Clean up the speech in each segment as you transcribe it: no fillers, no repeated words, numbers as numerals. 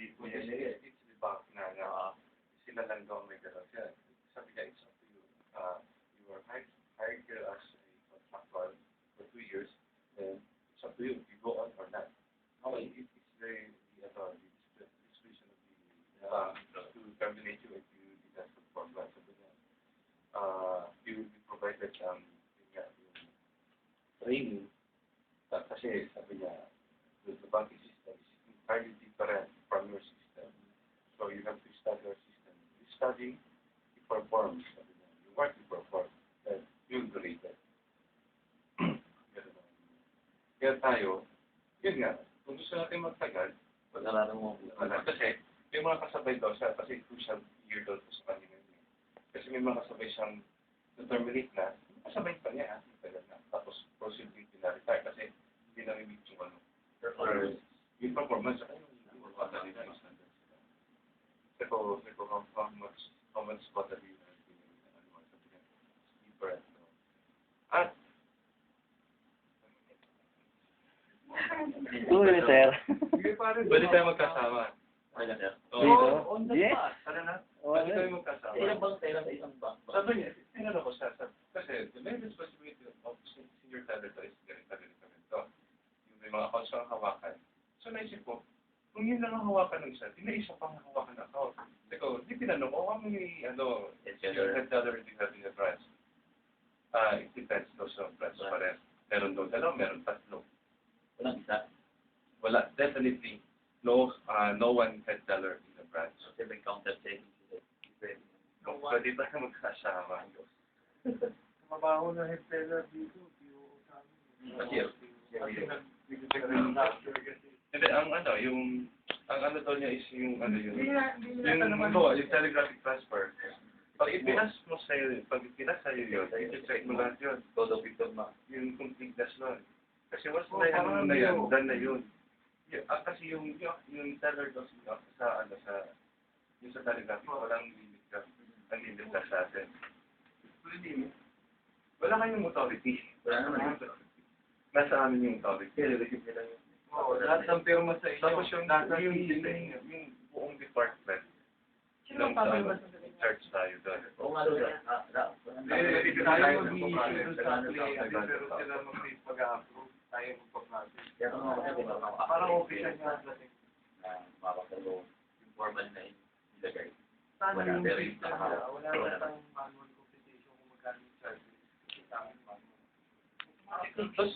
It's the bank na sila lang daw may galaw. Sabi niya, it's up to you. You are hired here as a contractual for 2 years, then it's up to you if you go on or not. It's the discretion of the bank to terminate you if you did not perform well. Sabi niya, you will be provided yung training. Kasi sabi niya, the banking system is entirely different from your system. So you have to study your system. You study, you perform. Sabi niya, you work, you perform. Then you'll be rated. Kaya tayo, yun nga, kung gusto natin magtagal, Pag-aralan mo. kasi may mga kasabay daw siya, kasi crucial year daw sa kanila. Kasi may mga kasabay siyang na-terminate na, kasabay pa niya, tagal na. Tapos proceed with pinarita kasi hindi na rin yung yung performance, how much water do you have different. At Tuloy, sir. pwede tayo magkasama. Ano, sir? Oo, on the yes. spot. Tara na. Pwede tayo magkasama. Ilang bang pera sa isang bank? Sabi niya, tingnan ako siya. Kasi the main responsibility of senior senator is ganito. Yung may mga accounts na hawakan. So naisip ko, kung yun lang ang hawakan ng isa, di na isa pang hawakan ng account. Teko, di tinanong ko, how many, senior head teller do you have in the branch? It depends daw sa branch pa rin. Meron daw dalawa, meron tatlo. Walang isa. Wala, definitely, no one head teller in the branch. Kasi may counter checking. Pwede ba na magkasama? Mabaho na head teller dito, sa amin. Hindi, ang daw niya is yung telegraphic transfer. Pag ipinas mo sa'yo yun, i-check mo lahat yun. Todo picture mo. Yung completeness nun. Kasi once na yan, done na yun. Kasi yung teller daw sa telegraphic, walang limit ka. Ang limit ka sa atin. Wala kayong authority. Wala naman. Nasa amin yung authority. Receive nila yun. Oo, lahat ng pirma sa inyo. Tapos yung buong department, Sino pa ba charge tayo doon. Oo nga doon. tayo mag-i-issue doon sa client, pero sila mag-approve, tayo magpa-process. Kaya kung ako sabi, Parang official nga sa atin. makakalo yung formal na ilagay. Sana Wala, yung pero system yung nila, wala na tayong manual computation kung magkano yung charges. Sa amin manual. Tapos,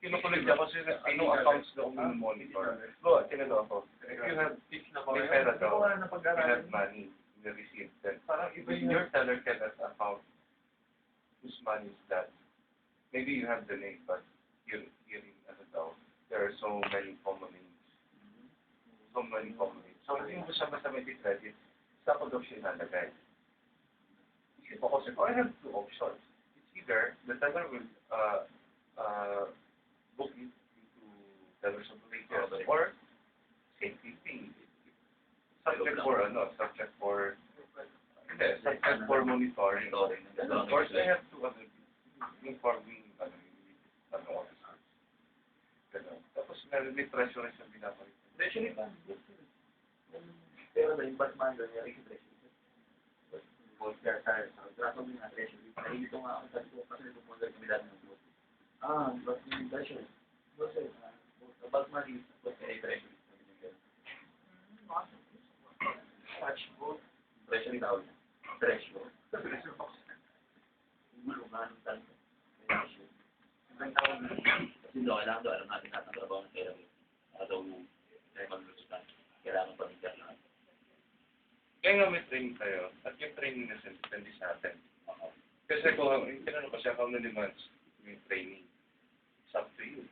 kinukulig ako sa anong accounts daw yung monitor. Go, tinalo ako. If you have may pera daw, you have money, you receive that. Parang iba your teller cannot account whose money is that. Maybe you have the name, but here in there are so many common names. So hindi mo siya basta may credit, sa ko daw siya nalagay. Isip ako, I have two options. It's either the teller will book it into teller operator or safety fee. Subject for monitoring. Of course, I have to inform officers. Tapos may treasurer sa binapalit. Treasury pa. Pero ba yung Batman doon, yung treasury. Kaya sa trato mo nga treasury. Nahilito nga ako sabi ko kasi nagpupunta kami dati ng boss. Batman treasury. Boss eh. Batman is treasury. Touchboard. Treasury tawag niya. Treasury. Gulungan ng tanto. Ibang tawag na. Kasi doon, kailangan doon, alam natin natin ang trabaho ng kailangan. Daw yung mag-lusutan. Kailangan pa rin lahat. Kaya nga may training tayo, at yung training na depende sa atin. Kasi kung tinanong ko siya, how many months yung training? It's up to you.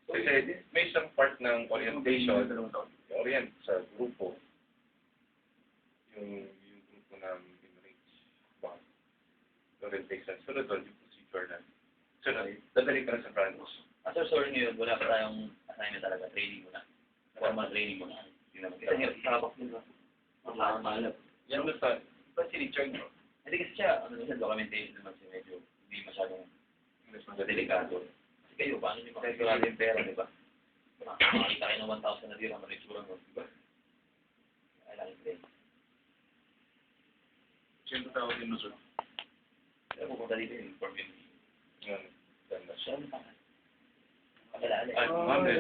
Kasi may isang part ng orientation, orient sa grupo. Yung grupo ng Enrich 1. Orientation. Sunod doon, yung procedure na. Sunod, dadali ka na sa branch. After sorry ngayon, wala pa tayong assignment talaga. Training muna. Formal training muna. Yun naman. Kasi nga, sabak nila. Mahalap. Yan mo sa... Ba't si Richard? Hindi kasi siya, documentation naman siya medyo hindi masyadong delikado. Kasi kayo, paano nyo makikilala yung pera, di ba? makakita kayo ng 1,000 na dirham, ano yung tsura mo, di ba? Kailangan din. Siyempre tawag yung Luzon. Kaya pupunta dito yung inform yun. Yan. Ganda So, ano pa? Kabalala. Ay, Mohammed.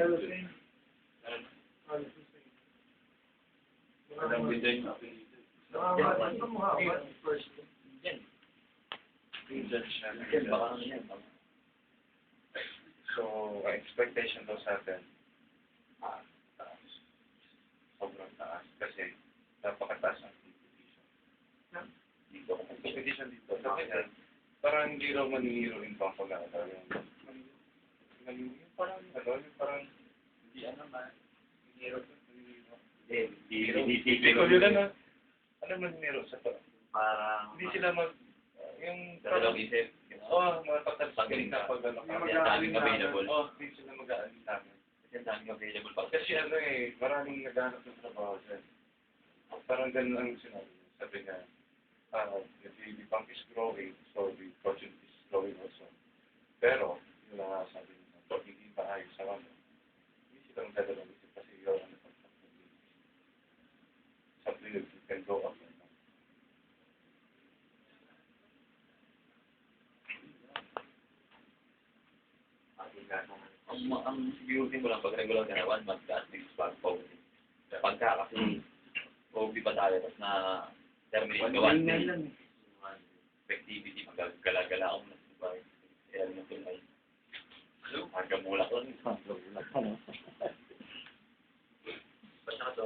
Alam din din yung apelido. Yan. Pinsan siya. Yan, baka ano yan. So, ang expectation daw sa atin, taas. Sobrang taas. Kasi, napakataas ang competition. Dito, competition dito. Sabi niya, parang hindi raw manihiro yung bang pag-aaral. Yung parang, hindi naman. Manihiro. Hindi ko yun na. Ano manihiro sa parang? Parang, Hindi sila yung dalawang isip. mga pagkakasagaling na pag ano ka. Kasi ang daming available. Hindi sila mag-aaral namin. Kasi ang daming available pa. Kasi maraming naghanap ng trabaho dyan. Parang ganun ang sinabi niya. Sabi niya, the bank is growing, so the project is growing also. Pero, yun na nga sabi niya, pag hindi maayos sa ano, hindi sila magdadalawang isip kasi yun ang something that you can go up and down. Ang siguro mo lang pag regular ka na 1 month ka at least pag pauwi. Pagka kasi pauwi pa tayo tapos na terminate ka 1 day. Effectivity, magagala-gala ako na sa bahay. Kaya rin ito na hanggang mulak lang. Basta ka sa